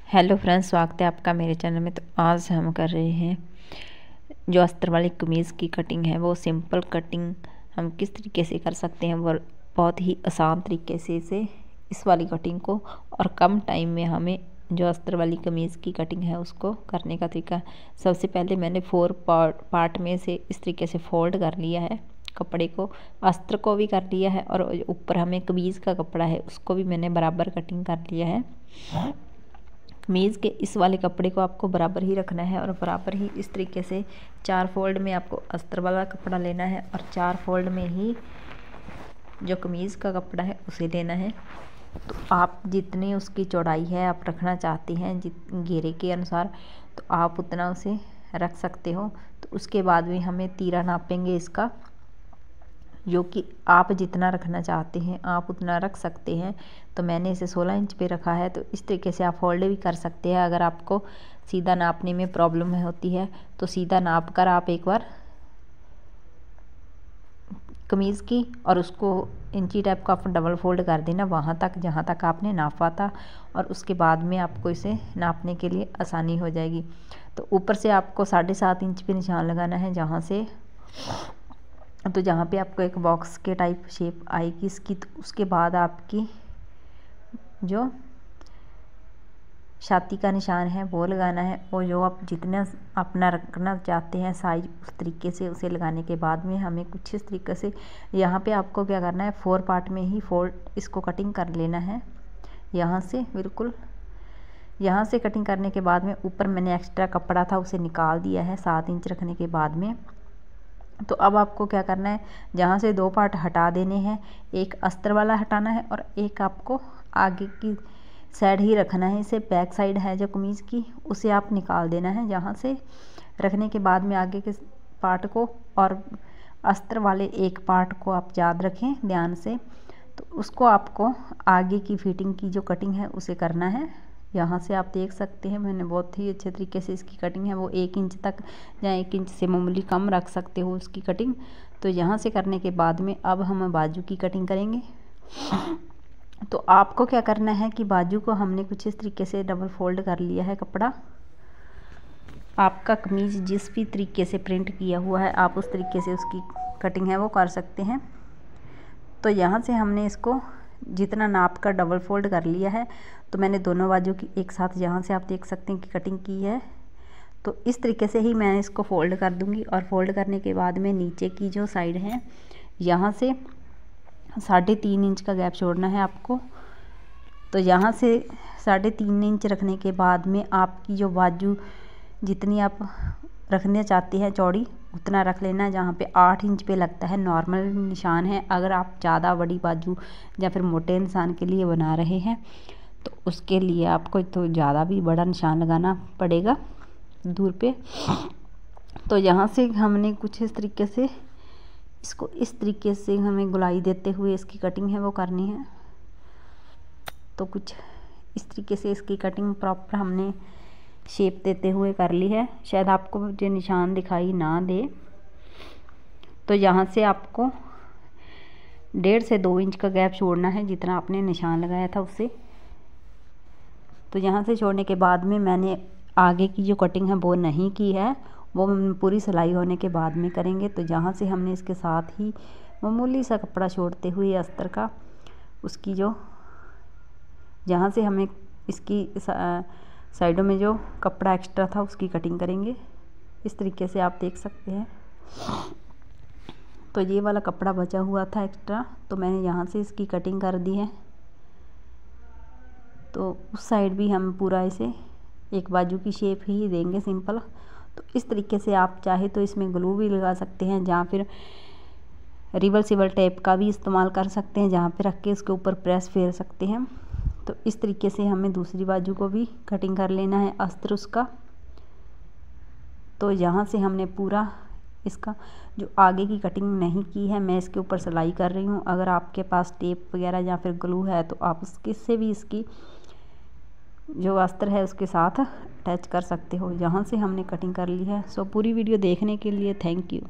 Hello friends, स्वागत है आपका मेरे चैनल में। तो आज हम कर रहे हैं जो अस्तर वाली कमीज़ की कटिंग है, वो सिंपल कटिंग हम किस तरीके से कर सकते हैं। वो बहुत ही आसान तरीके से इस वाली कटिंग को और कम टाइम में हमें जो अस्तर वाली कमीज़ की कटिंग है उसको करने का तरीका। सबसे पहले मैंने 4 पार्ट में से इस तरीके से फोल्ड कर लिया है कपड़े को, अस्तर को भी कर लिया है, और ऊपर हमें कमीज़ का कपड़ा है उसको भी मैंने बराबर कटिंग कर लिया है। कमीज़ के इस वाले कपड़े को आपको बराबर ही रखना है और बराबर ही इस तरीके से 4 फोल्ड में आपको अस्तर वाला कपड़ा लेना है और 4 फोल्ड में ही जो कमीज़ का कपड़ा है उसे लेना है। तो आप जितनी उसकी चौड़ाई है आप रखना चाहती हैं घेरे के अनुसार, तो आप उतना उसे रख सकते हो। तो उसके बाद में हमें तीरा नापेंगे इसका, जो कि आप जितना रखना चाहते हैं आप उतना रख सकते हैं। तो मैंने इसे 16 इंच पे रखा है। तो इस तरीके से आप फोल्ड भी कर सकते हैं। अगर आपको सीधा नापने में प्रॉब्लम होती है तो सीधा नाप कर आप एक बार कमीज़ की और उसको इंची टाइप का आप डबल फोल्ड कर देना वहाँ तक जहाँ तक आपने नापा था, और उसके बाद में आपको इसे नापने के लिए आसानी हो जाएगी। तो ऊपर से आपको 7.5 इंच पे निशान लगाना है, जहाँ पे आपको एक बॉक्स के टाइप शेप आएगी इसकी। तो उसके बाद आपकी जो छाती का निशान है वो लगाना है, और जो आप जितना अपना रखना चाहते हैं साइज उस तरीके से उसे लगाने के बाद में हमें कुछ इस तरीके से यहाँ पे आपको क्या करना है, 4 पार्ट में ही फोल्ड इसको कटिंग कर लेना है। यहाँ से बिल्कुल यहाँ से कटिंग करने के बाद में ऊपर मैंने एक्स्ट्रा कपड़ा था उसे निकाल दिया है 7 इंच रखने के बाद में। तो अब आपको क्या करना है, जहाँ से 2 पार्ट हटा देने हैं, एक अस्तर वाला हटाना है और एक आपको आगे की साइड ही रखना है। इसे बैक साइड है जो कमीज़ की उसे आप निकाल देना है। जहाँ से रखने के बाद में आगे के पार्ट को और अस्तर वाले एक पार्ट को आप याद रखें ध्यान से। तो उसको आपको आगे की फिटिंग की जो कटिंग है उसे करना है। यहाँ से आप देख सकते हैं मैंने बहुत ही अच्छे तरीके से इसकी कटिंग है वो 1 इंच तक या 1 इंच से मामूली कम रख सकते हो उसकी कटिंग। तो यहाँ से करने के बाद में अब हम बाजू की कटिंग करेंगे। तो आपको क्या करना है कि बाजू को हमने कुछ इस तरीके से डबल फोल्ड कर लिया है कपड़ा। आपका कमीज़ जिस भी तरीके से प्रिंट किया हुआ है आप उस तरीके से उसकी कटिंग है वो कर सकते हैं। तो यहाँ से हमने इसको जितना नाप कर डबल फोल्ड कर लिया है। तो मैंने दोनों बाजू की एक साथ यहाँ से आप देख सकते हैं कि कटिंग की है। तो इस तरीके से ही मैं इसको फोल्ड कर दूँगी, और फोल्ड करने के बाद में नीचे की जो साइड है यहाँ से 3.5 इंच का गैप छोड़ना है आपको। तो यहाँ से 3.5 इंच रखने के बाद में आपकी जो बाजू जितनी आप रखना चाहते हैं चौड़ी उतना रख लेना। जहाँ पे 8 इंच पे लगता है नॉर्मल निशान है। अगर आप ज़्यादा बड़ी बाजू या फिर मोटे इंसान के लिए बना रहे हैं तो उसके लिए आपको तो ज़्यादा भी बड़ा निशान लगाना पड़ेगा दूर पे। तो यहाँ से हमने कुछ इस तरीके से इसको इस तरीके से हमें गुलाई देते हुए इसकी कटिंग है वो करनी है। तो कुछ इस तरीके से इसकी कटिंग प्रॉपर हमने शेप देते हुए कर ली है। शायद आपको जो निशान दिखाई ना दे। तो यहाँ से आपको 1.5 से 2 इंच का गैप छोड़ना है जितना आपने निशान लगाया था उससे। तो यहाँ से छोड़ने के बाद में मैंने आगे की जो कटिंग है वो नहीं की है, वो पूरी सिलाई होने के बाद में करेंगे। तो जहाँ से हमने इसके साथ ही मामूली सा कपड़ा छोड़ते हुए अस्तर का उसकी जो जहाँ से हमें इसकी साइडों में जो कपड़ा एक्स्ट्रा था उसकी कटिंग करेंगे। इस तरीके से आप देख सकते हैं। तो ये वाला कपड़ा बचा हुआ था एक्स्ट्रा, तो मैंने यहाँ से इसकी कटिंग कर दी है। तो उस साइड भी हम पूरा इसे एक बाजू की शेप ही देंगे सिंपल। तो इस तरीके से आप चाहे तो इसमें ग्लू भी लगा सकते हैं, या फिर रिवर्सिबल टेप का भी इस्तेमाल कर सकते हैं, जहाँ पे रख के उसके ऊपर प्रेस फेर सकते हैं। तो इस तरीके से हमें दूसरी बाजू को भी कटिंग कर लेना है अस्तर उसका। तो यहाँ से हमने पूरा इसका जो आगे की कटिंग नहीं की है मैं इसके ऊपर सिलाई कर रही हूँ। अगर आपके पास टेप वगैरह या फिर ग्लू है तो आप उससे भी इसकी जो अस्तर है उसके साथ अटैच कर सकते हो। यहाँ से हमने कटिंग कर ली है। सो पूरी वीडियो देखने के लिए थैंक यू।